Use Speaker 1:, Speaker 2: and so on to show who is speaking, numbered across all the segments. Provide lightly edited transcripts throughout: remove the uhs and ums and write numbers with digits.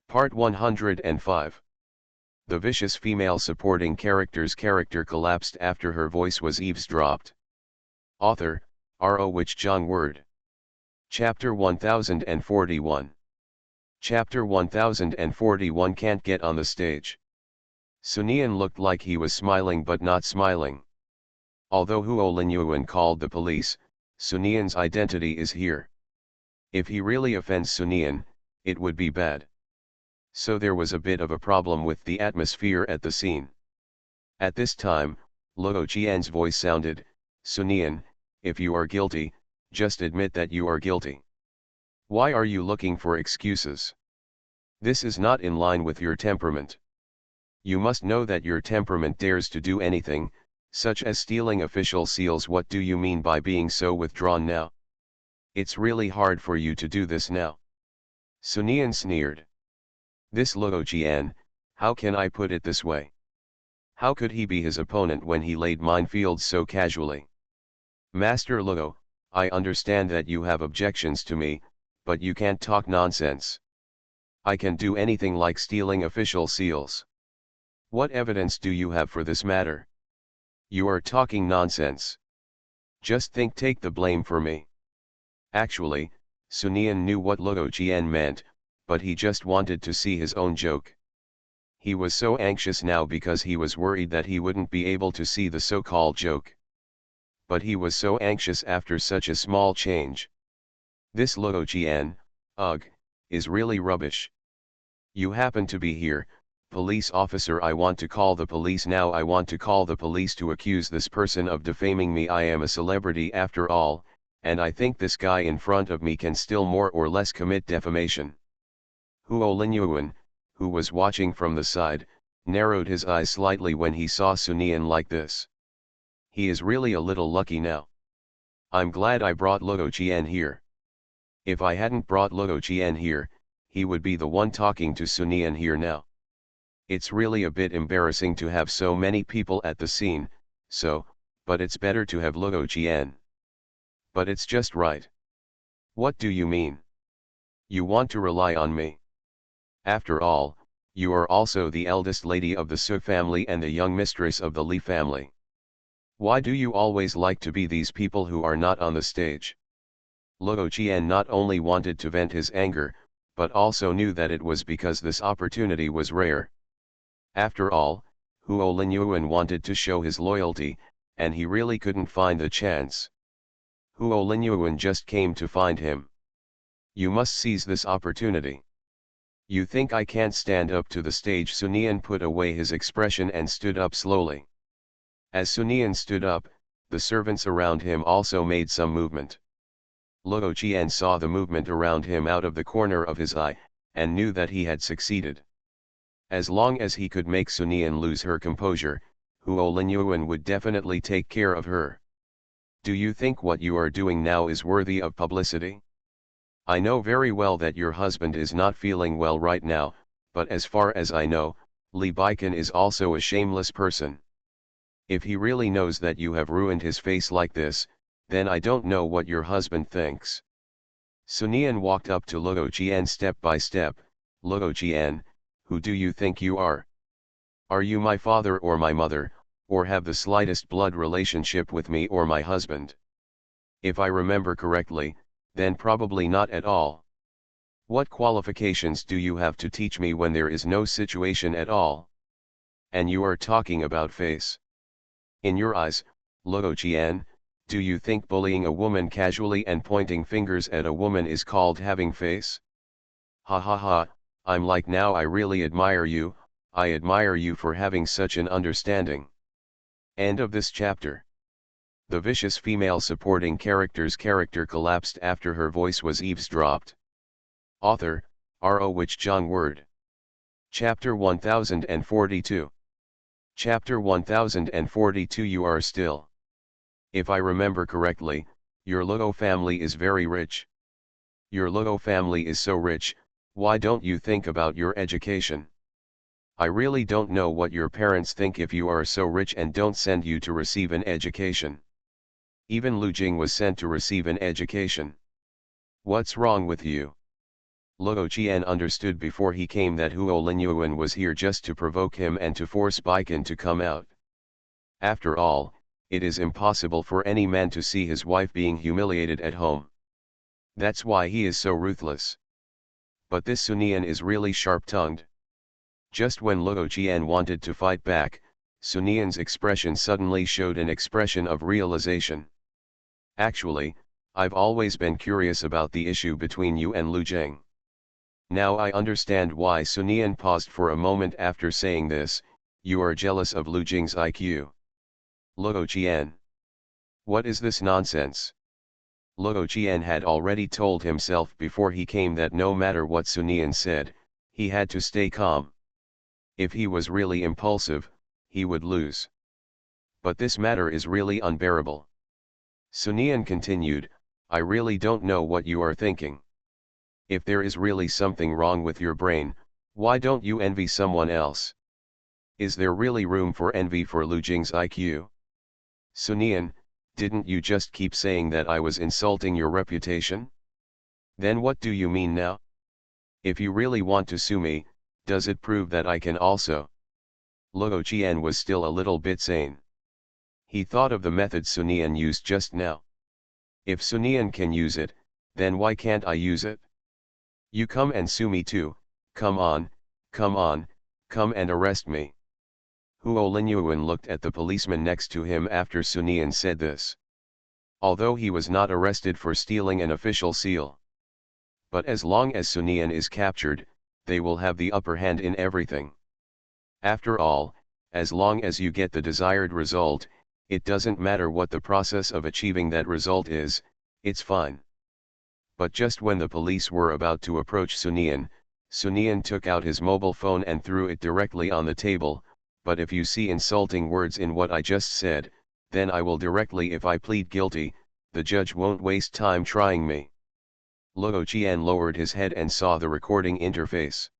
Speaker 1: Part 105. The vicious female supporting character's character collapsed after her voice was eavesdropped. Author, R.O. Wich John Word. Chapter 1041. Chapter 1041 Can't Get on the Stage. Sunian looked like he was smiling but not smiling. Although Huo Linyuan called the police, Sunian's identity is here. If he really offends Sunian, it would be bad. So there was a bit of a problem with the atmosphere at the scene. At this time, Luo Qian's voice sounded, "Sunian, if you are guilty, just admit that you are guilty. Why are you looking for excuses? This is not in line with your temperament. You must know that your temperament dares to do anything, such as stealing official seals. What do you mean by being so withdrawn now? It's really hard for you to do this now." Sunian sneered. This Luo Qian, how can I put it this way? How could he be his opponent when he laid minefields so casually? Master Luo, I understand that you have objections to me, but you can't talk nonsense. I can do anything like stealing official seals. What evidence do you have for this matter? You are talking nonsense. Just take the blame for me. Actually, Sunian knew what Luo Qian meant, but he just wanted to see his own joke. He was so anxious now because he was worried that he wouldn't be able to see the so-called joke. But he was so anxious after such a small change. This Luo Qian, ugh, is really rubbish. You happen to be here, police officer. I want to call the police now. I want to call the police to accuse this person of defaming me. I am a celebrity after all, and I think this guy in front of me can still more or less commit defamation. Huo Linyuan, who was watching from the side, narrowed his eyes slightly when he saw Sunian like this. He is really a little lucky now. I'm glad I brought Luo Qian here. If I hadn't brought Luo Qian here, he would be the one talking to Sunian here now. It's really a bit embarrassing to have so many people at the scene, but it's better to have Luo Qian. But it's just right. What do you mean? You want to rely on me? After all, you are also the eldest lady of the Su family and the young mistress of the Li family. Why do you always like to be these people who are not on the stage? Luo Qian not only wanted to vent his anger, but also knew that it was because this opportunity was rare. After all, Huo Linyuan wanted to show his loyalty, and he really couldn't find the chance. Huo Linyuan just came to find him. You must seize this opportunity. You think I can't stand up to the stage? Sunian put away his expression and stood up slowly. As Sunian stood up, the servants around him also made some movement. Luo Qian saw the movement around him out of the corner of his eye, and knew that he had succeeded. As long as he could make Sunian lose her composure, Huo Linyuan would definitely take care of her. Do you think what you are doing now is worthy of publicity? I know very well that your husband is not feeling well right now, but as far as I know, Li Baikan is also a shameless person. If he really knows that you have ruined his face like this, then I don't know what your husband thinks. Sunian walked up to Luo Qian step by step. Luo Qian, who do you think you are? Are you my father or my mother, or have the slightest blood relationship with me or my husband? If I remember correctly, then probably not at all. What qualifications do you have to teach me when there is no situation at all? And you are talking about face. In your eyes, Luo Qian, do you think bullying a woman casually and pointing fingers at a woman is called having face? Ha ha ha, I'm like now I really admire you, I admire you for having such an understanding. End of this chapter. The vicious female supporting character's character collapsed after her voice was eavesdropped. Author, R.O. Wich John Word. Chapter 1042. Chapter 1042 You are still. If I remember correctly, your Luo family is very rich. Your Luo family is so rich, why don't you think about your education? I really don't know what your parents think if you are so rich and don't send you to receive an education. Even Lu Jing was sent to receive an education. What's wrong with you? Luo Qian understood before he came that Huo Linyuan was here just to provoke him and to force Baikan to come out. After all, it is impossible for any man to see his wife being humiliated at home. That's why he is so ruthless. But this Sunian is really sharp-tongued. Just when Luo Qian wanted to fight back, Sunian's expression suddenly showed an expression of realization. Actually, I've always been curious about the issue between you and Lu Zheng. Now I understand why. Sunian paused for a moment after saying this. You are jealous of Lu Zheng's IQ. Luo Qian. What is this nonsense? Luo Qian had already told himself before he came that no matter what Sunian said, he had to stay calm. If he was really impulsive, he would lose. But this matter is really unbearable. Sunian continued, I really don't know what you are thinking. If there is really something wrong with your brain, why don't you envy someone else? Is there really room for envy for Lu Jing's IQ? Sunian, didn't you just keep saying that I was insulting your reputation? Then what do you mean now? If you really want to sue me, does it prove that I can also? Luo Qian was still a little bit sane. He thought of the method Sunian used just now. If Sunian can use it, then why can't I use it? You come and sue me too, come on, come and arrest me. Huo Linyuan looked at the policeman next to him after Sunian said this. Although he was not arrested for stealing an official seal. But as long as Sunian is captured, they will have the upper hand in everything. After all, as long as you get the desired result, it doesn't matter what the process of achieving that result is, it's fine. But just when the police were about to approach Sunian, Sunian took out his mobile phone and threw it directly on the table. But if you see insulting words in what I just said, then I will directly. If I plead guilty, the judge won't waste time trying me. Luo Qian lowered his head and saw the recording interface.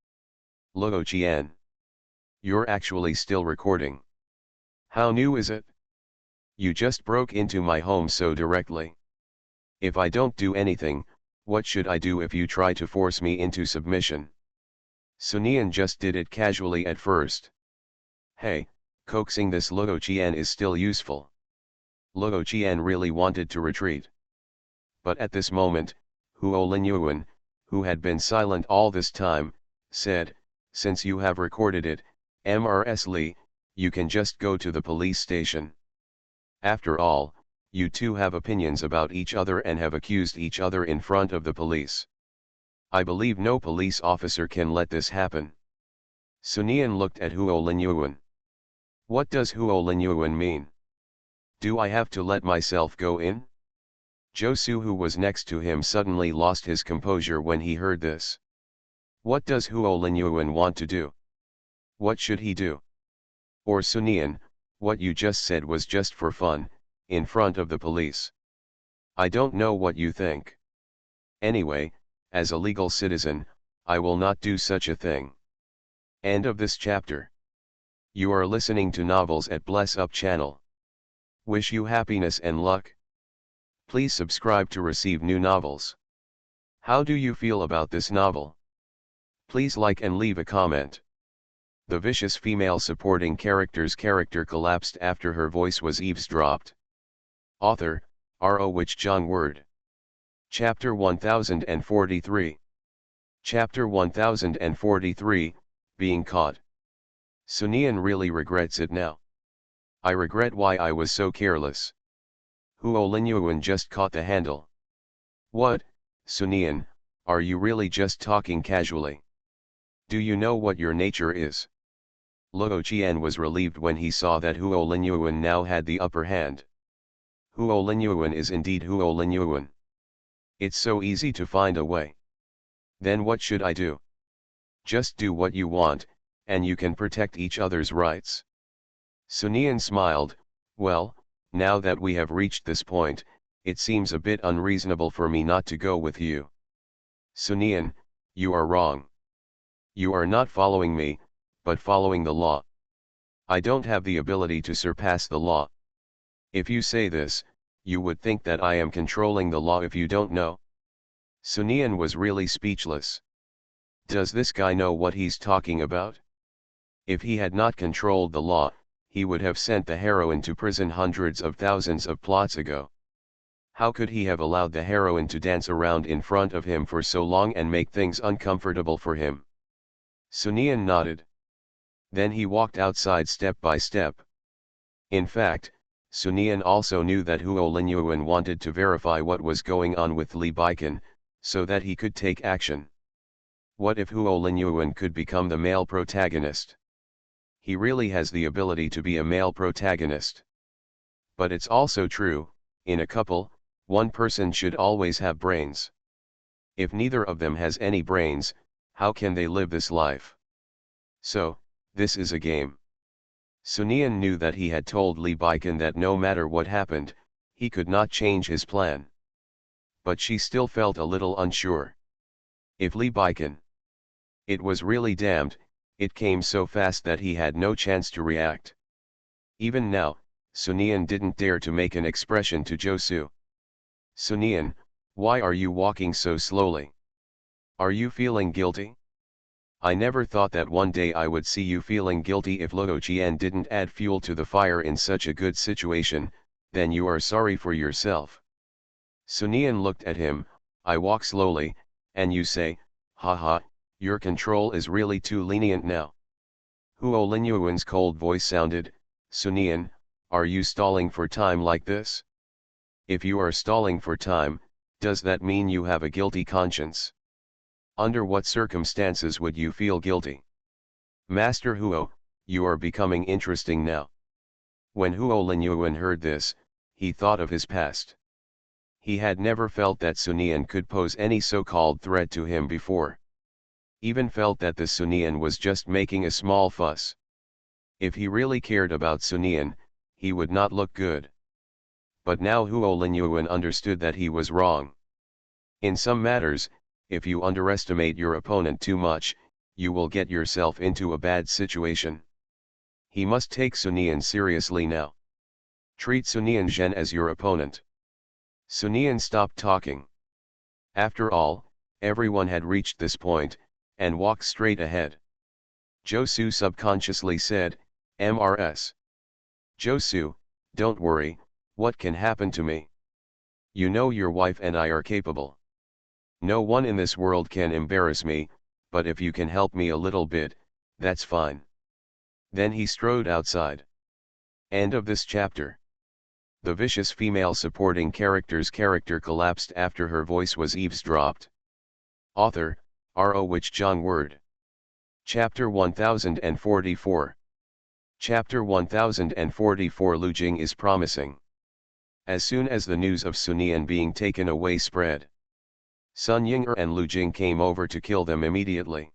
Speaker 1: Luo Qian. You're actually still recording. How new is it? You just broke into my home so directly. If I don't do anything, what should I do if you try to force me into submission? Sunian just did it casually at first. Hey, coaxing this Luo Qian is still useful. Luo Qian really wanted to retreat. But at this moment, Huo Linyuan, who had been silent all this time, said, since you have recorded it, Mrs. Li, you can just go to the police station. After all, you two have opinions about each other and have accused each other in front of the police. I believe no police officer can let this happen. Sunian looked at Huo Linyuan. What does Huo Linyuan mean? Do I have to let myself go in? Zhou, who was next to him, suddenly lost his composure when he heard this. What does Huo Linyuan want to do? What should he do? Or Sunian, what you just said was just for fun, in front of the police. I don't know what you think. Anyway, as a legal citizen, I will not do such a thing. End of this chapter. You are listening to Novels at Bless Up channel. Wish you happiness and luck. Please subscribe to receive new novels. How do you feel about this novel? Please like and leave a comment. The vicious female supporting character's character collapsed after her voice was eavesdropped. Author, R.O. Which John Word. Chapter 1043. Chapter 1043, Being Caught. Sunian really regrets it now. I regret why I was so careless. Huo Linyuan just caught the handle. What, Sunian, are you really just talking casually? Do you know what your nature is? Luo Qian was relieved when he saw that Huo Linyuan now had the upper hand. Huo Linyuan is indeed Huo Linyuan. It's so easy to find a way. Then what should I do? Just do what you want, and you can protect each other's rights. Sunian smiled, well, now that we have reached this point, it seems a bit unreasonable for me not to go with you. Sunian, you are wrong. You are not following me, but following the law. I don't have the ability to surpass the law. If you say this, you would think that I am controlling the law if you don't know. Sunian was really speechless. Does this guy know what he's talking about? If he had not controlled the law, he would have sent the heroine to prison hundreds of thousands of plots ago. How could he have allowed the heroine to dance around in front of him for so long and make things uncomfortable for him? Sunian nodded. Then he walked outside step by step. In fact, Sunian also knew that Huo Linyuan wanted to verify what was going on with Li Baikan, so that he could take action. What if Huo Linyuan could become the male protagonist? He really has the ability to be a male protagonist. But it's also true, in a couple, one person should always have brains. If neither of them has any brains, how can they live this life? So, this is a game. Sunian knew that he had told Li Baikan that no matter what happened, he could not change his plan. But she still felt a little unsure. If Li Baikan... It was really damned, it came so fast that he had no chance to react. Even now, Sunian didn't dare to make an expression to Josu. Sunian, why are you walking so slowly? Are you feeling guilty? I never thought that one day I would see you feeling guilty. If Luo Qian didn't add fuel to the fire in such a good situation, then you are sorry for yourself. Sunian looked at him. I walk slowly, and you say, haha, your control is really too lenient now. Huo Linyuan's cold voice sounded. Sunian, are you stalling for time like this? If you are stalling for time, does that mean you have a guilty conscience? Under what circumstances would you feel guilty? Master Huo, you are becoming interesting now. When Huo Linyuan heard this, he thought of his past. He had never felt that Sunian could pose any so-called threat to him before. Even felt that the Sunian was just making a small fuss. If he really cared about Sunian, he would not look good. But now Huo Linyuan understood that he was wrong. In some matters, if you underestimate your opponent too much, you will get yourself into a bad situation. He must take Sunian seriously now. Treat Sunian Zhen as your opponent. Sunian stopped talking. After all, everyone had reached this point, and walked straight ahead. Josu subconsciously said, MRS. Josu, don't worry, what can happen to me? You know your wife and I are capable. No one in this world can embarrass me, but if you can help me a little bit, that's fine. Then he strode outside. End of this chapter. The vicious female supporting character's character collapsed after her voice was eavesdropped. Author, R.O. Wich Zhang Word. Chapter 1044. Chapter 1044. Lu Jing is promising. As soon as the news of Sunian being taken away spread, Sun Ying'er and Lu Jing came over to kill them immediately.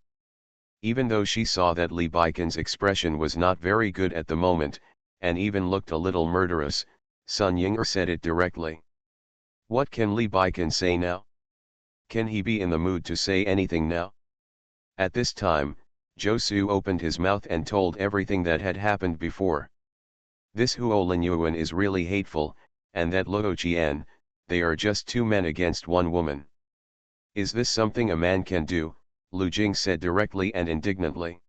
Speaker 1: Even though she saw that Li Baikan's expression was not very good at the moment, and even looked a little murderous, Sun Ying'er said it directly. What can Li Baikan say now? Can he be in the mood to say anything now? At this time, Josu opened his mouth and told everything that had happened before. This Huo Linyuan is really hateful, and that Luo Qian, they are just two men against one woman. Is this something a man can do? Lu Jing said directly and indignantly.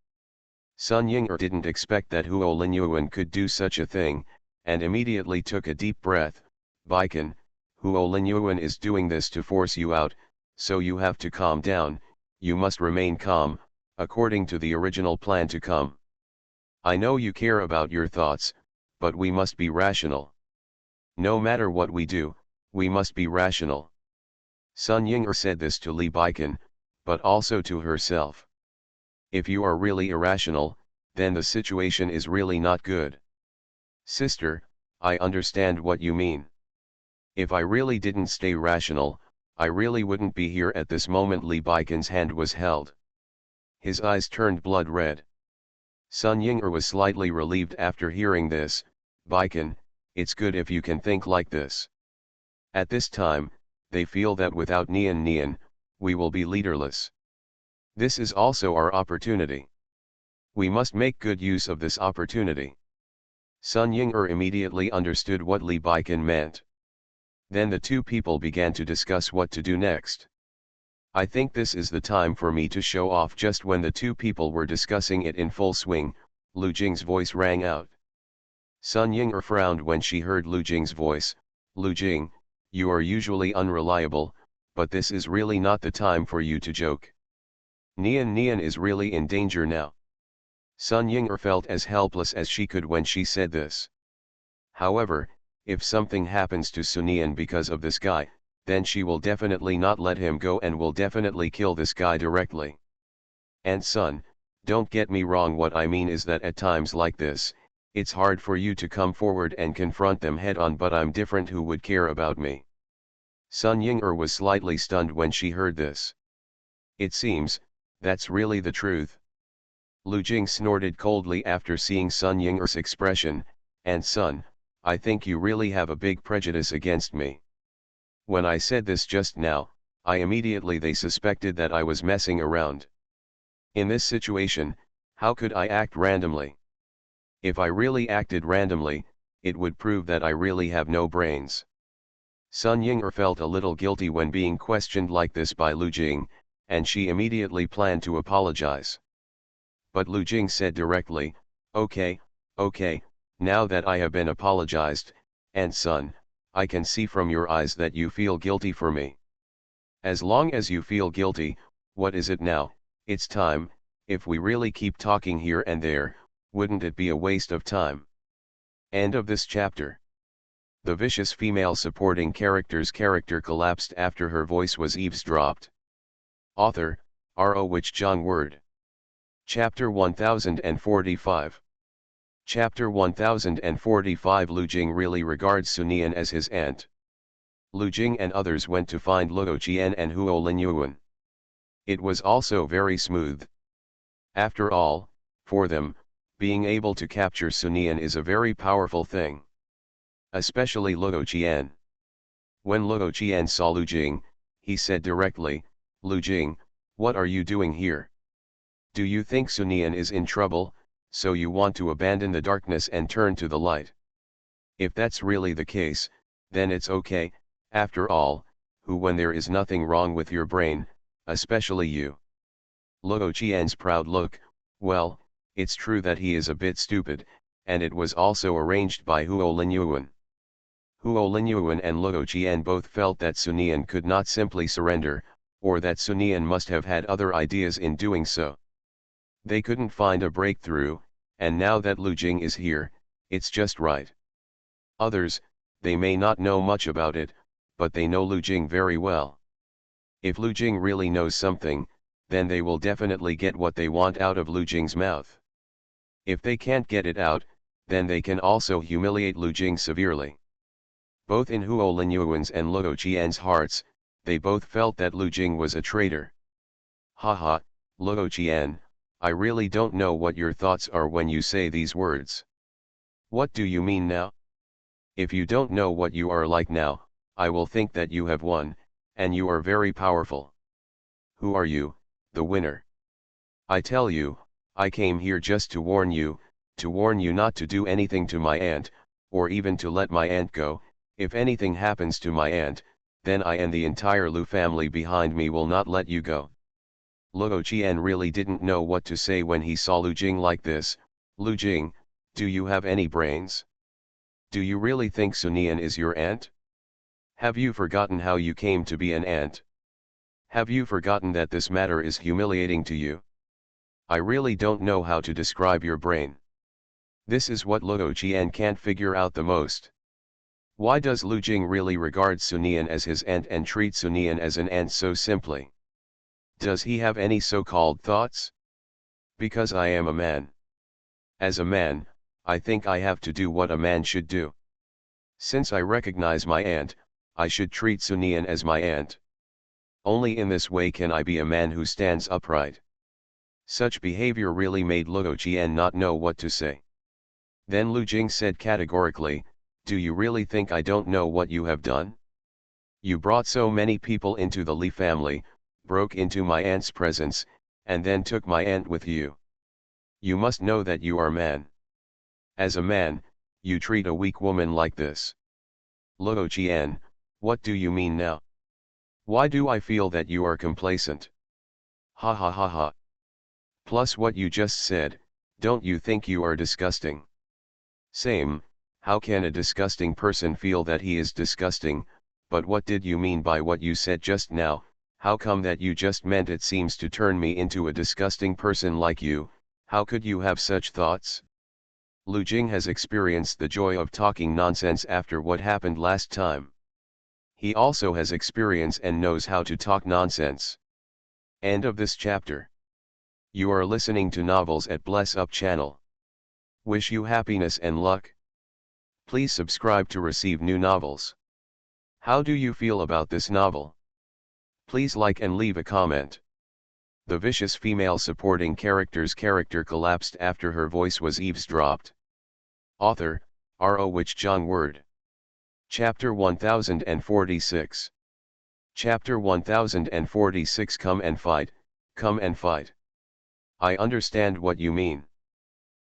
Speaker 1: Sun Ying'er didn't expect that Huo Linyuan could do such a thing, and immediately took a deep breath. Baikan, Huo Linyuan is doing this to force you out, so you have to calm down, you must remain calm, according to the original plan to come. I know you care about your thoughts, but we must be rational. No matter what we do, we must be rational. Sun Ying'er said this to Li Baikan, but also to herself. If you are really irrational, then the situation is really not good. Sister, I understand what you mean. If I really didn't stay rational, I really wouldn't be here at this moment. Li Baikan's hand was held. His eyes turned blood red. Sun Ying'er was slightly relieved after hearing this. Baikan, it's good if you can think like this. At this time, they feel that without Nian, we will be leaderless. This is also our opportunity. We must make good use of this opportunity. Sun Ying'er immediately understood what Li Baikan meant. Then the two people began to discuss what to do next. I think this is the time for me to show off. Just when the two people were discussing it in full swing, Lu Jing's voice rang out. Sun Ying'er frowned when she heard Lu Jing's voice. Lu Jing, you are usually unreliable, but this is really not the time for you to joke. Nian is really in danger now. Sun Ying'er felt as helpless as she could when she said this. However, if something happens to Sunian because of this guy, then she will definitely not let him go and will definitely kill this guy directly. And Sun, don't get me wrong, what I mean is that at times like this, it's hard for you to come forward and confront them head on, but I'm different. Who would care about me? Sun Ying'er was slightly stunned when she heard this. It seems, that's really the truth. Lu Jing snorted coldly after seeing Sun Ying'er's expression, and Sun, I think you really have a big prejudice against me. When I said this just now, they suspected that I was messing around. In this situation, how could I act randomly? If I really acted randomly, it would prove that I really have no brains. Sun Ying'er felt a little guilty when being questioned like this by Lu Jing, and she immediately planned to apologize. But Lu Jing said directly, okay, now that I have been apologized, and Sun, I can see from your eyes that you feel guilty for me. As long as you feel guilty, what is it now? It's time. If we really keep talking here and there, wouldn't it be a waste of time? End of this chapter. The vicious female supporting character's character collapsed after her voice was eavesdropped. Author, R.O. Wich John Word. Chapter 1045. Chapter 1045. Lu Jing really regards Sunian as his aunt. Lu Jing and others went to find Luo Qian and Huo Linyuan. It was also very smooth. After all, for them, being able to capture Sunian is a very powerful thing. Especially Luo Qian. When Luo Qian saw Lu Jing, he said directly, Lu Jing, what are you doing here? Do you think Sunian is in trouble, so you want to abandon the darkness and turn to the light? If that's really the case, then it's okay. After all, when there is nothing wrong with your brain, especially you. Luo Qian's proud look, well, it's true that he is a bit stupid, and it was also arranged by Huo Linyuan. Huo Linyuan and Luo Qian both felt that Sunian could not simply surrender, or that Sunian must have had other ideas in doing so. They couldn't find a breakthrough, and now that Lu Jing is here, it's just right. Others, they may not know much about it, but they know Lu Jing very well. If Lu Jing really knows something, then they will definitely get what they want out of Lu Jing's mouth. If they can't get it out, then they can also humiliate Lu Jing severely. Both in Huo Linyuan's and Luo Qian's hearts, they both felt that Lu Jing was a traitor. Haha, Luo Qian, I really don't know what your thoughts are when you say these words. What do you mean now? If you don't know what you are like now, I will think that you have won, and you are very powerful. Who are you, the winner? I tell you, I came here just to warn you not to do anything to my aunt, or even to let my aunt go. If anything happens to my aunt, then I and the entire Lu family behind me will not let you go. Luo Qian really didn't know what to say when he saw Lu Jing like this. Lu Jing, do you have any brains? Do you really think Sunian is your aunt? Have you forgotten how you came to be an aunt? Have you forgotten that this matter is humiliating to you? I really don't know how to describe your brain. This is what Luo Qian can't figure out the most. Why does Lu Jing really regard Sunian as his aunt and treat Sunian as an aunt so simply? Does he have any so-called thoughts? Because I am a man. As a man, I think I have to do what a man should do. Since I recognize my aunt, I should treat Sunian as my aunt. Only in this way can I be a man who stands upright. Such behavior really made Luo Qian not know what to say. Then Lu Jing said categorically, do you really think I don't know what you have done? You brought so many people into the Li family, broke into my aunt's presence, and then took my aunt with you. You must know that you are man. As a man, you treat a weak woman like this. Luo Qian, what do you mean now? Why do I feel that you are complacent? Ha ha ha ha. Plus what you just said, don't you think you are disgusting? Same, how can a disgusting person feel that he is disgusting, but what did you mean by what you said just now? How come that you just meant it seems to turn me into a disgusting person like you? How could you have such thoughts? Lu Jing has experienced the joy of talking nonsense after what happened last time. He also has experience and knows how to talk nonsense. End of this chapter. You are listening to Novels at Bless Up channel. Wish you happiness and luck. Please subscribe to receive new novels. How do you feel about this novel? Please like and leave a comment. The vicious female supporting character's character collapsed after her voice was eavesdropped. Author, R.O. Wich Jong Word. Chapter 1046. Chapter 1046. Come and fight, come and fight. I understand what you mean.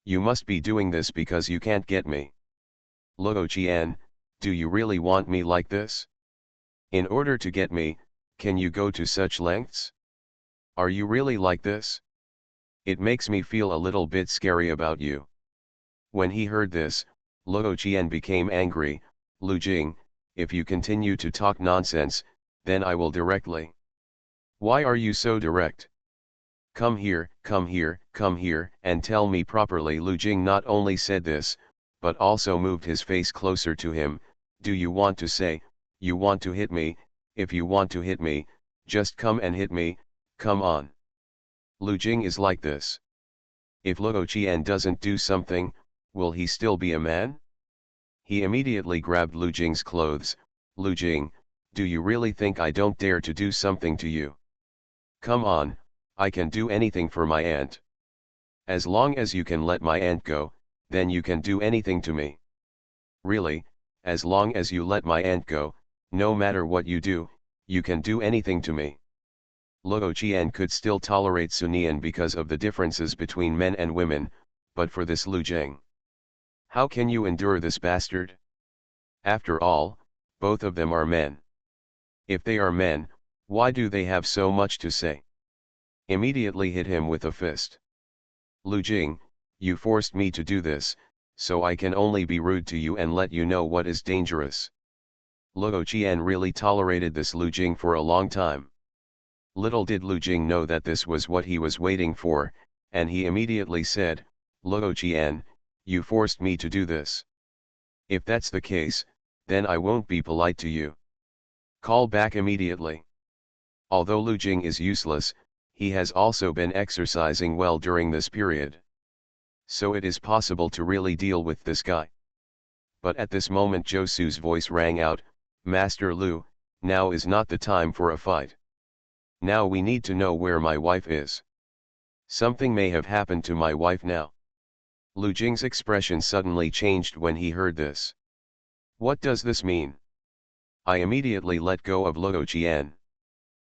Speaker 1: You must be doing this because you can't get me. Luo Qian, do you really want me like this? In order to get me, can you go to such lengths? Are you really like this? It makes me feel a little bit scary about you. When he heard this, Luo Qian became angry. Lu Jing, if you continue to talk nonsense, then I will directly. Why are you so direct? Come here, come here, come here, and tell me properly. Lu Jing not only said this, but also moved his face closer to him. Do you want to say, you want to hit me? If you want to hit me, just come and hit me, come on. Lu Jing is like this. If Luo Qian doesn't do something, will he still be a man? He immediately grabbed Lu Jing's clothes. Lu Jing, do you really think I don't dare to do something to you? Come on, I can do anything for my aunt. As long as you can let my aunt go, then you can do anything to me. Really, as long as you let my aunt go, no matter what you do, you can do anything to me. Luo Qian could still tolerate Sun Nian because of the differences between men and women, but for this Lu Jing. How can you endure this bastard? After all, both of them are men. If they are men, why do they have so much to say? Immediately hit him with a fist. Lu Jing, you forced me to do this, so I can only be rude to you and let you know what is dangerous. Luo Qian really tolerated this Lu Jing for a long time. Little did Lu Jing know that this was what he was waiting for, and he immediately said, Luo Qian, you forced me to do this. If that's the case, then I won't be polite to you. Call back immediately. Although Lu Jing is useless, he has also been exercising well during this period. So it is possible to really deal with this guy. But at this moment Josu's voice rang out, Master Lu, now is not the time for a fight. Now we need to know where my wife is. Something may have happened to my wife now. Lu Jing's expression suddenly changed when he heard this. What does this mean? I immediately let go of Luo Qian.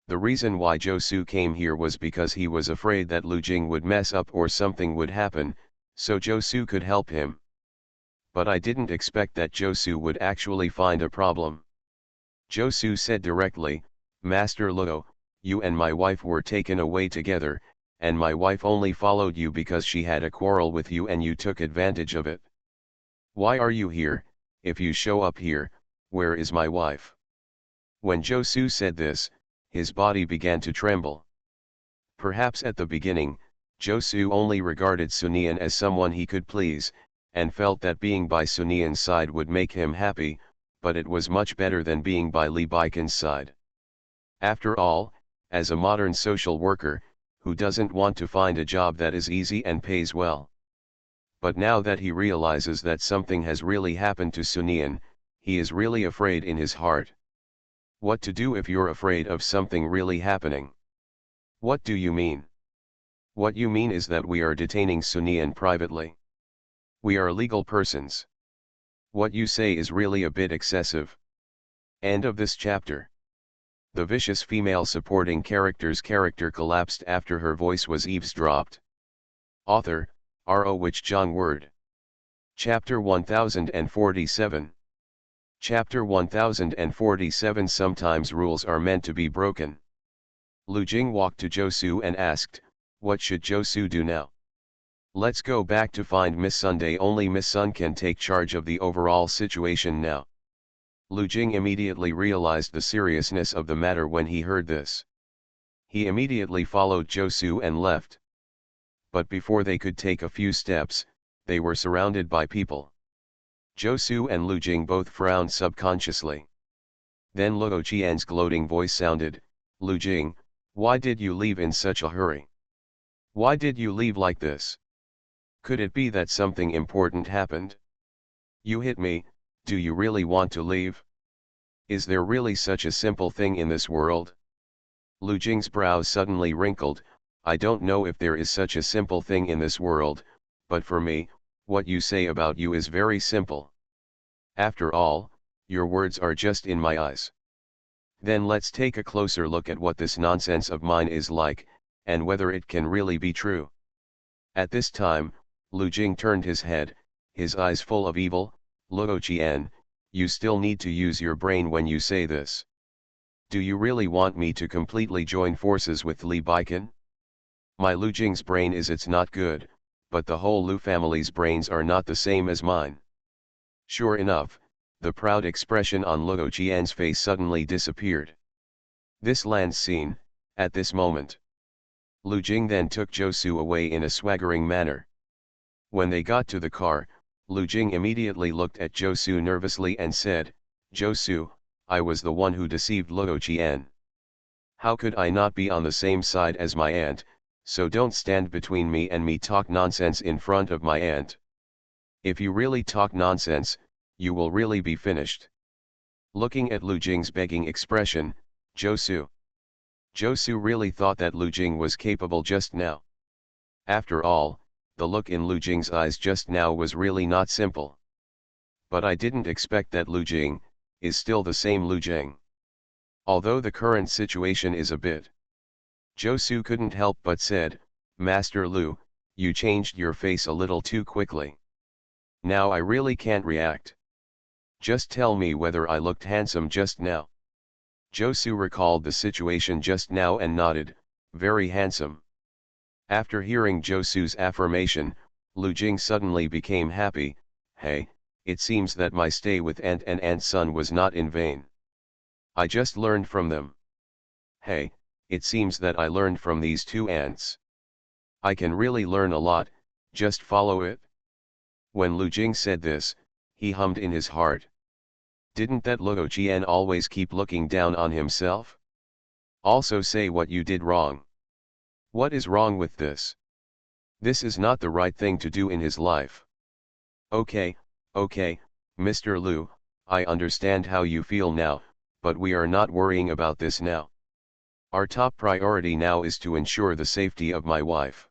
Speaker 1: The reason why Josu came here was because he was afraid that Lu Jing would mess up or something would happen, so Josu could help him. But I didn't expect that Josu would actually find a problem. Josu said directly, Master Luo, you and my wife were taken away together, and my wife only followed you because she had a quarrel with you and you took advantage of it. Why are you here? If you show up here, where is my wife? When Josu said this, his body began to tremble. Perhaps at the beginning, Josu only regarded Sun Nian as someone he could please, and felt that being by Sun Nian's side would make him happy, but it was much better than being by Li Baikan's side. After all, as a modern social worker, who doesn't want to find a job that is easy and pays well? But now that he realizes that something has really happened to Sun Nian, he is really afraid in his heart. What to do if you're afraid of something really happening? What do you mean? What you mean is that we are detaining Sun Nian privately. We are legal persons. What you say is really a bit excessive. End of this chapter. The vicious female supporting character's character collapsed after her voice was eavesdropped. Author, R.O. Wich Jong Word. Chapter 1047. Chapter 1047. Sometimes rules are meant to be broken. Lu Jing walked to Josu and asked, "What should Josu do now?" "Let's go back to find Miss Sunday. Only Miss Sun can take charge of the overall situation now." Lu Jing immediately realized the seriousness of the matter when he heard this. He immediately followed Josu and left. But before they could take a few steps, they were surrounded by people. Josu and Lu Jing both frowned subconsciously. Then Luo Qian's gloating voice sounded, "Lu Jing, why did you leave in such a hurry? Why did you leave like this? Could it be that something important happened? You hit me, do you really want to leave? Is there really such a simple thing in this world?" Lu Jing's brows suddenly wrinkled. "I don't know if there is such a simple thing in this world, but for me, what you say about you is very simple. After all, your words are just in my eyes. Then let's take a closer look at what this nonsense of mine is like, and whether it can really be true." At this time, Lu Jing turned his head, his eyes full of evil. "Luo Qian, you still need to use your brain when you say this. Do you really want me to completely join forces with Li Baikan? My Lu Jing's brain it's not good, but the whole Lu family's brains are not the same as mine." Sure enough, the proud expression on Luo Qian's face suddenly disappeared. This lands scene, at this moment. Lu Jing then took Josu away in a swaggering manner. When they got to the car, Lu Jing immediately looked at Josu nervously and said, "Josu, I was the one who deceived Luo Qian. How could I not be on the same side as my aunt, so don't stand between me and me talk nonsense in front of my aunt. If you really talk nonsense, you will really be finished." Looking at Lu Jing's begging expression, Josu really thought that Lu Jing was capable just now. After all, the look in Lu Jing's eyes just now was really not simple. But I didn't expect that Lu Jing is still the same Lu Jing. Although the current situation is a bit. Josu couldn't help but said, "Master Lu, you changed your face a little too quickly. Now I really can't react. Just tell me whether I looked handsome just now." Josu recalled the situation just now and nodded, "Very handsome." After hearing Josu's affirmation, Lu Jing suddenly became happy. "Hey, it seems that my stay with aunt and aunt's son was not in vain. I just learned from them. Hey, it seems that I learned from these two aunts. I can really learn a lot, just follow it." When Lu Jing said this, he hummed in his heart. Didn't that Luo Qian always keep looking down on himself? Also say what you did wrong. What is wrong with this? This is not the right thing to do in his life. Okay, Mr. Lu, I understand how you feel now, but we are not worrying about this now. Our top priority now is to ensure the safety of my wife."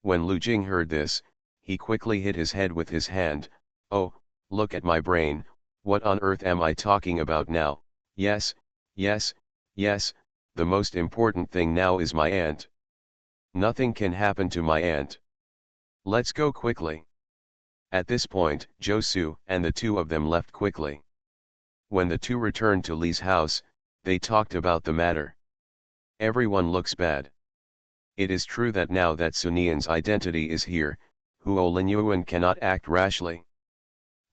Speaker 1: When Lu Jing heard this, he quickly hit his head with his hand. "Oh, look at my brain, what on earth am I talking about now? Yes, the most important thing now is my aunt. Nothing can happen to my aunt. Let's go quickly." At this point, Josu and the two of them left quickly. When the two returned to Li's house, they talked about the matter. Everyone looks bad. It is true that now that Sunian's identity is here, Huo Linyuan cannot act rashly.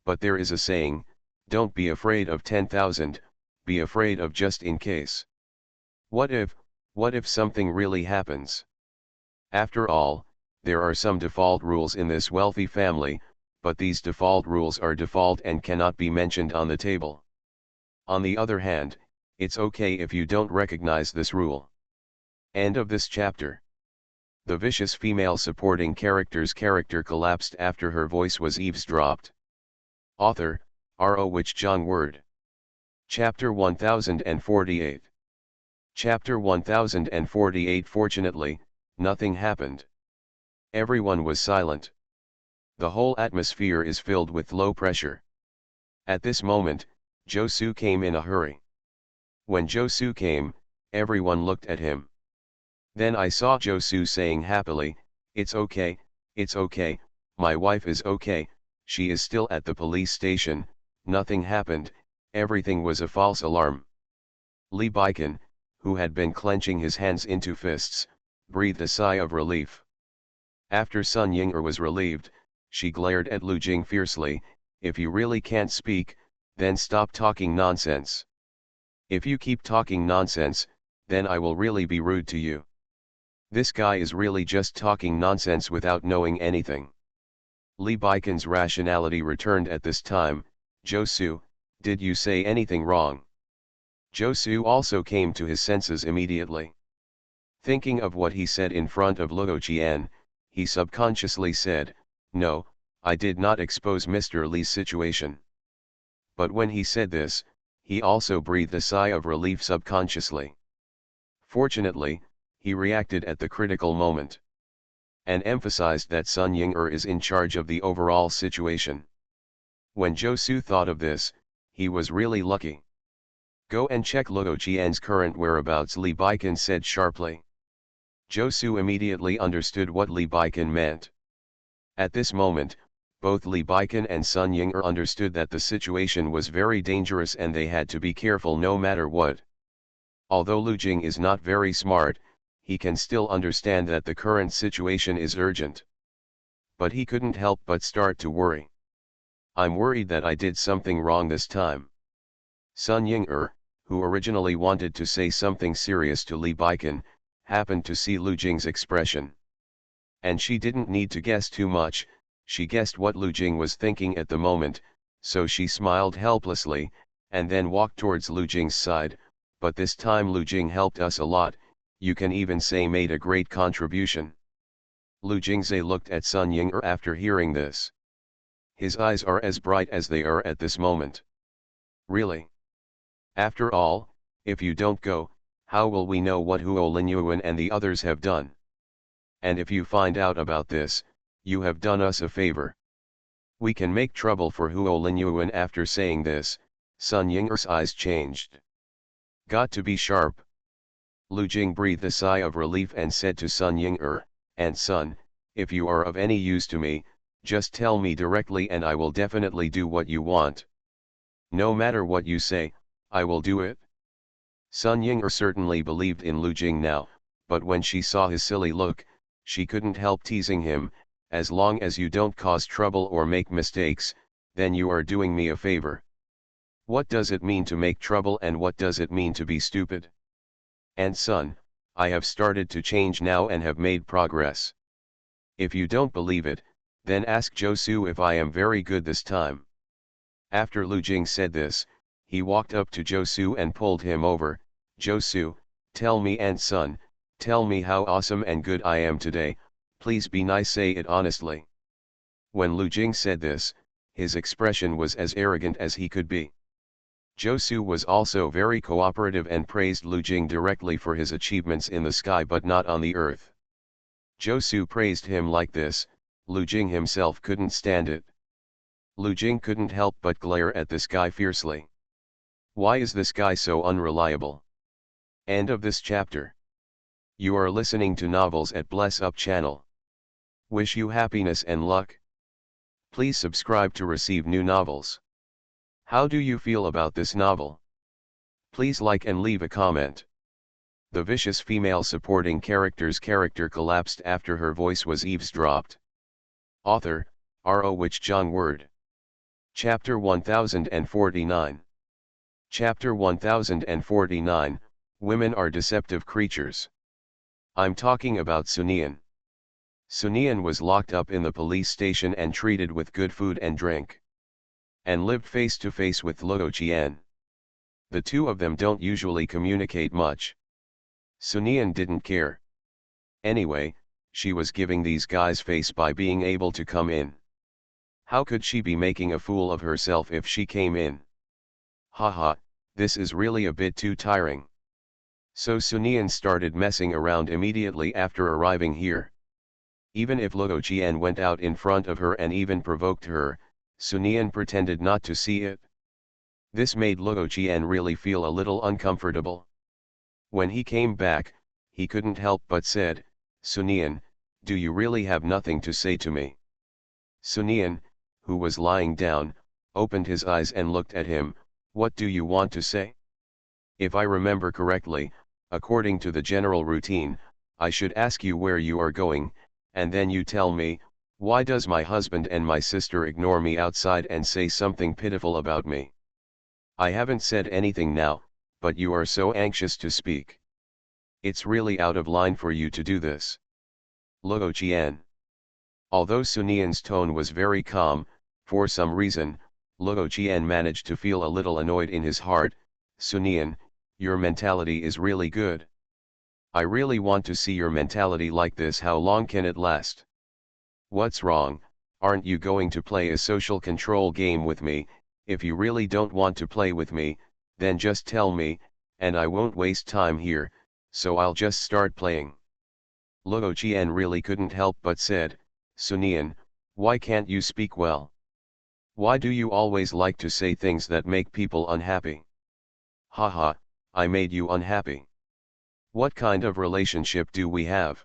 Speaker 1: But there is a saying, don't be afraid of 10,000, be afraid of just in case. What if something really happens? After all, there are some default rules in this wealthy family, but these default rules are default and cannot be mentioned on the table. On the other hand, it's okay if you don't recognize this rule. End of this chapter. The vicious female supporting character's character collapsed after her voice was eavesdropped. Author, R.O. Wich Zhang Word. Chapter 1048. Chapter 1048. Fortunately, nothing happened. Everyone was silent. The whole atmosphere is filled with low pressure. At this moment, Josu came in a hurry. When Josu came, everyone looked at him. Then I saw Josu saying happily, it's okay, my wife is okay, she is still at the police station, nothing happened, Everything was a false alarm. Li Baikan, who had been clenching his hands into fists, breathed a sigh of relief. After Sun Ying'er was relieved, she glared at Lu Jing fiercely, "If you really can't speak, then stop talking nonsense. If you keep talking nonsense, then I will really be rude to you. This guy is really just talking nonsense without knowing anything." Li Baikan's rationality returned at this time. "Josu, did you say anything wrong?" Josu also came to his senses immediately. Thinking of what he said in front of Luo Qian, he subconsciously said, "No, I did not expose Mr. Li's situation." But when he said this, he also breathed a sigh of relief subconsciously. Fortunately, he reacted at the critical moment, and emphasized that Sun Ying'er is in charge of the overall situation. When Josu thought of this, he was really lucky. "Go and check Luo Qian's current whereabouts," Li Baikan said sharply. Josu immediately understood what Li Baikan meant. At this moment, both Li Baikan and Sun Ying'er understood that the situation was very dangerous and they had to be careful no matter what. Although Lu Jing is not very smart, he can still understand that the current situation is urgent. But he couldn't help but start to worry. "I'm worried that I did something wrong this time." Sun Ying'er, who originally wanted to say something serious to Li Baikan, happened to see Lu Jing's expression. And she didn't need to guess too much, she guessed what Lu Jing was thinking at the moment, so she smiled helplessly, and then walked towards Lu Jing's side. "But this time Lu Jing helped us a lot, you can even say made a great contribution." Lu Jingze looked at Sun Ying'er after hearing this. His eyes are as bright as they are at this moment. "Really? After all, if you don't go, how will we know what Huo Linyuan and the others have done? And if you find out about this, you have done us a favor. We can make trouble for Huo Linyuan." After saying this, Sun Ying'er's eyes changed. "Got to be sharp." Lu Jing breathed a sigh of relief and said to Sun Ying'er, "And Sun, if you are of any use to me, just tell me directly and I will definitely do what you want. No matter what you say, I will do it." Sun Ying'er certainly believed in Lu Jing now, but when she saw his silly look, she couldn't help teasing him, "As long as you don't cause trouble or make mistakes, then you are doing me a favor. What does it mean to make trouble and what does it mean to be stupid? And Sun, I have started to change now and have made progress. If you don't believe it, then ask Josu if I am very good this time." After Lu Jing said this, he walked up to Josu and pulled him over. "Josu, tell me, and Sun, tell me how awesome and good I am today, please be nice, say it honestly." When Lu Jing said this, his expression was as arrogant as he could be. Josu was also very cooperative and praised Lu Jing directly for his achievements in the sky but not on the earth. Josu praised him like this, Lu Jing himself couldn't stand it. Lu Jing couldn't help but glare at this guy fiercely. Why is this guy so unreliable? End of this chapter. You are listening to Novels at Bless Up channel. Wish you happiness and luck. Please subscribe to receive new novels. How do you feel about this novel? Please like and leave a comment. The vicious female supporting character's character collapsed after her voice was eavesdropped. Author, R.O. Wich John Word. Chapter 1049. Chapter 1049, Women are Deceptive Creatures. I'm talking about Sunian. Sunian was locked up in the police station and treated with good food and drink. And lived face to face with Luo Qian. The two of them don't usually communicate much. Sunian didn't care. Anyway, she was giving these guys face by being able to come in. How could she be making a fool of herself if she came in? Haha, this is really a bit too tiring. So Sunian started messing around immediately after arriving here. Even if Luo Qian went out in front of her and even provoked her, Sunian pretended not to see it. This made Luo Qian really feel a little uncomfortable. When he came back, he couldn't help but said, "Sunian, do you really have nothing to say to me?" Sunian, who was lying down, opened his eyes and looked at him. What do you want to say? If I remember correctly, according to the general routine, I should ask you where you are going, and then you tell me, why does my husband and my sister ignore me outside and say something pitiful about me? I haven't said anything now, but you are so anxious to speak. It's really out of line for you to do this. Luo Qian. Although Sunian's tone was very calm, for some reason, Luo Qian managed to feel a little annoyed in his heart. Sunian, your mentality is really good. I really want to see your mentality like this. How long can it last? What's wrong? Aren't you going to play a social control game with me? If you really don't want to play with me, then just tell me, and I won't waste time here, so I'll just start playing. Luo Qian really couldn't help but said, Sunian, why can't you speak well? Why do you always like to say things that make people unhappy? Haha, I made you unhappy. What kind of relationship do we have?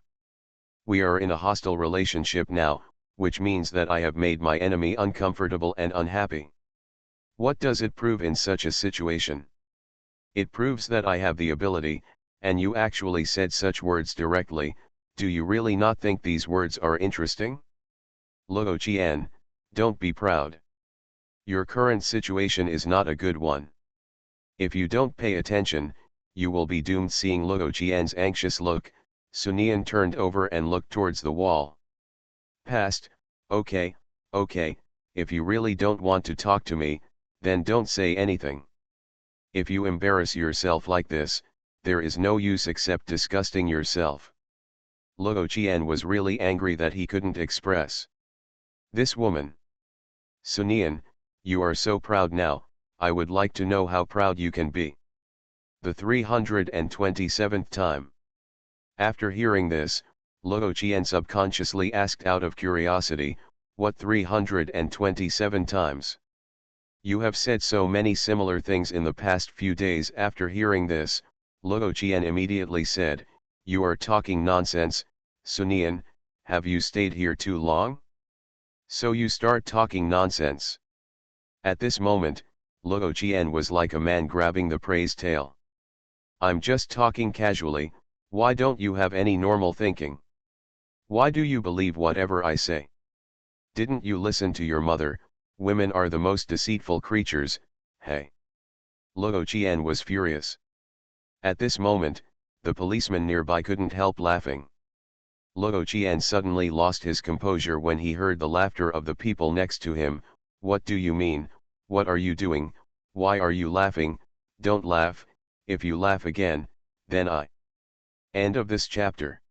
Speaker 1: We are in a hostile relationship now, which means that I have made my enemy uncomfortable and unhappy. What does it prove in such a situation? It proves that I have the ability, and you actually said such words directly. Do you really not think these words are interesting? Luo Qian, don't be proud. Your current situation is not a good one. If you don't pay attention, you will be doomed. Seeing Luo Qian's anxious look, Sunian turned over and looked towards the wall. Past, okay, if you really don't want to talk to me, then don't say anything. If you embarrass yourself like this, there is no use except disgusting yourself. Luo Qian was really angry that he couldn't express. This woman. Sunian, you are so proud now, I would like to know how proud you can be. The 327th time. After hearing this, Luo Qian subconsciously asked out of curiosity, what 327 times? You have said so many similar things in the past few days. After hearing this, Luo Qian immediately said, you are talking nonsense, Sunian, have you stayed here too long? So you start talking nonsense. At this moment, Luo Qian was like a man grabbing the prey's tail. I'm just talking casually, why don't you have any normal thinking? Why do you believe whatever I say? Didn't you listen to your mother? Women are the most deceitful creatures, hey. Luo Qian was furious. At this moment, the policeman nearby couldn't help laughing. Luo Qian suddenly lost his composure when he heard the laughter of the people next to him. What do you mean? What are you doing? Why are you laughing? Don't laugh. If you laugh again, then I. End of this chapter.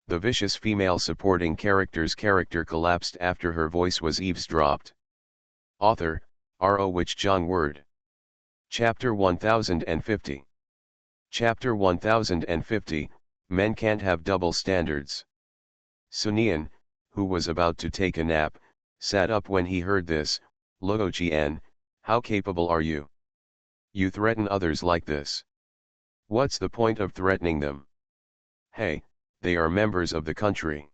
Speaker 1: The vicious female supporting character's character collapsed after her voice was eavesdropped. Author, R.O. Wich Zhang Word. Chapter 1050. Chapter 1050, Men Can't Have Double Standards. Sunian, who was about to take a nap, sat up when he heard this. Luo Qian, how capable are you? You threaten others like this. What's the point of threatening them? Hey, they are members of the country.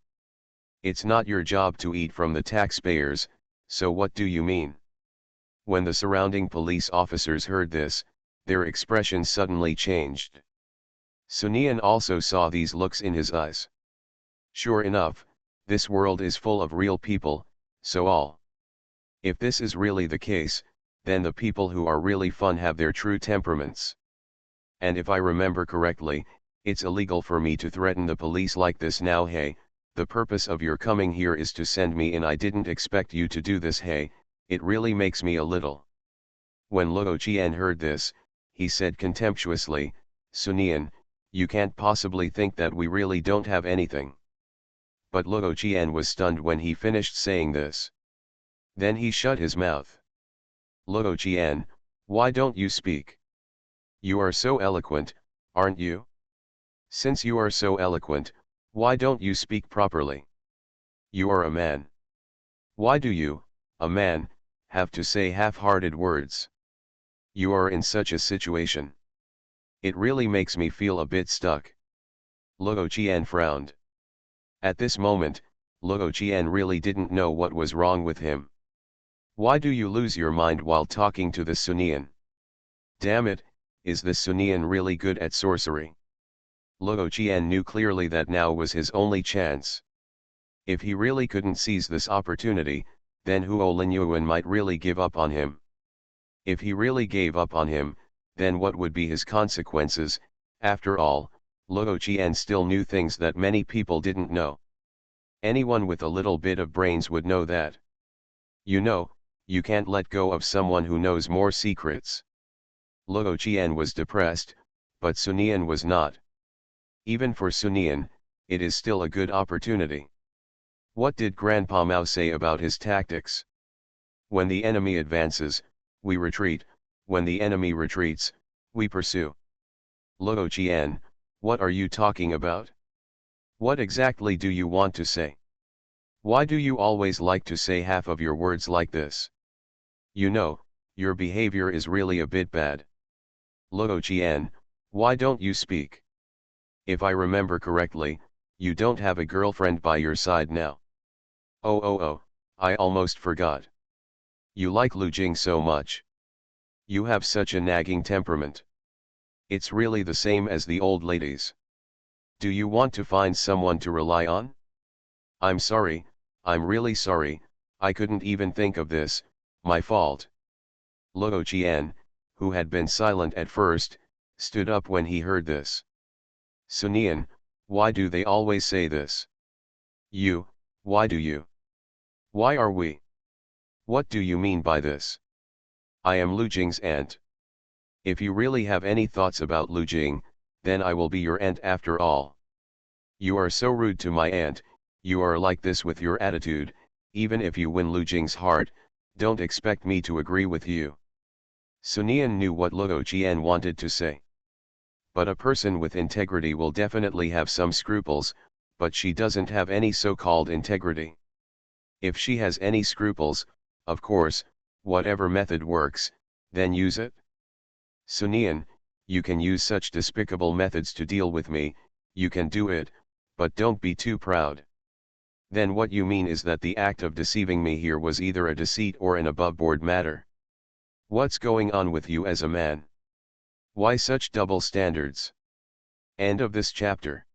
Speaker 1: It's not your job to eat from the taxpayers, so what do you mean? When the surrounding police officers heard this, their expressions suddenly changed. Sunian also saw these looks in his eyes. Sure enough, this world is full of real people, so all. If this is really the case, then the people who are really fun have their true temperaments. And if I remember correctly, it's illegal for me to threaten the police like this now. Hey, the purpose of your coming here is to send me in. I didn't expect you to do this. Hey, it really makes me a little. When Luo Qian heard this, he said contemptuously, Sunian, you can't possibly think that we really don't have anything. But Luo Qian was stunned when he finished saying this. Then he shut his mouth. Luo Qian, why don't you speak? You are so eloquent, aren't you? Since you are so eloquent, why don't you speak properly? You are a man. Why do you, a man, have to say half-hearted words? You are in such a situation. It really makes me feel a bit stuck. Luo Qian frowned. At this moment, Luo Qian really didn't know what was wrong with him. Why do you lose your mind while talking to the Sunian? Damn it, is this Sunian really good at sorcery? Luo Qian knew clearly that now was his only chance. If he really couldn't seize this opportunity, then Huo Linyuan might really give up on him. If he really gave up on him, then what would be his consequences? After all, Luo Qian still knew things that many people didn't know. Anyone with a little bit of brains would know that. You know, you can't let go of someone who knows more secrets. Luo Qian was depressed, but Sunian was not. Even for Sunian, it is still a good opportunity. What did Grandpa Mao say about his tactics? When the enemy advances, we retreat, when the enemy retreats, we pursue. Luo Qian, what are you talking about? What exactly do you want to say? Why do you always like to say half of your words like this? You know, your behavior is really a bit bad. Luo Qian, why don't you speak? If I remember correctly, you don't have a girlfriend by your side now. Oh, I almost forgot. You like Lu Jing so much. You have such a nagging temperament. It's really the same as the old ladies. Do you want to find someone to rely on? I'm sorry, I'm really sorry, I couldn't even think of this, my fault. Luo Qian, who had been silent at first, stood up when he heard this. Sunian, why do they always say this? You, why do you? Why are we? What do you mean by this? I am Lu Jing's aunt. If you really have any thoughts about Lu Jing, then I will be your aunt after all. You are so rude to my aunt, you are like this with your attitude, even if you win Lu Jing's heart, don't expect me to agree with you. Sunian knew what Luo Qian wanted to say. But a person with integrity will definitely have some scruples, but she doesn't have any so-called integrity. If she has any scruples, of course, whatever method works, then use it. Sunian, you can use such despicable methods to deal with me, you can do it, but don't be too proud. Then what you mean is that the act of deceiving me here was either a deceit or an above-board matter. What's going on with you as a man? Why such double standards? End of this chapter.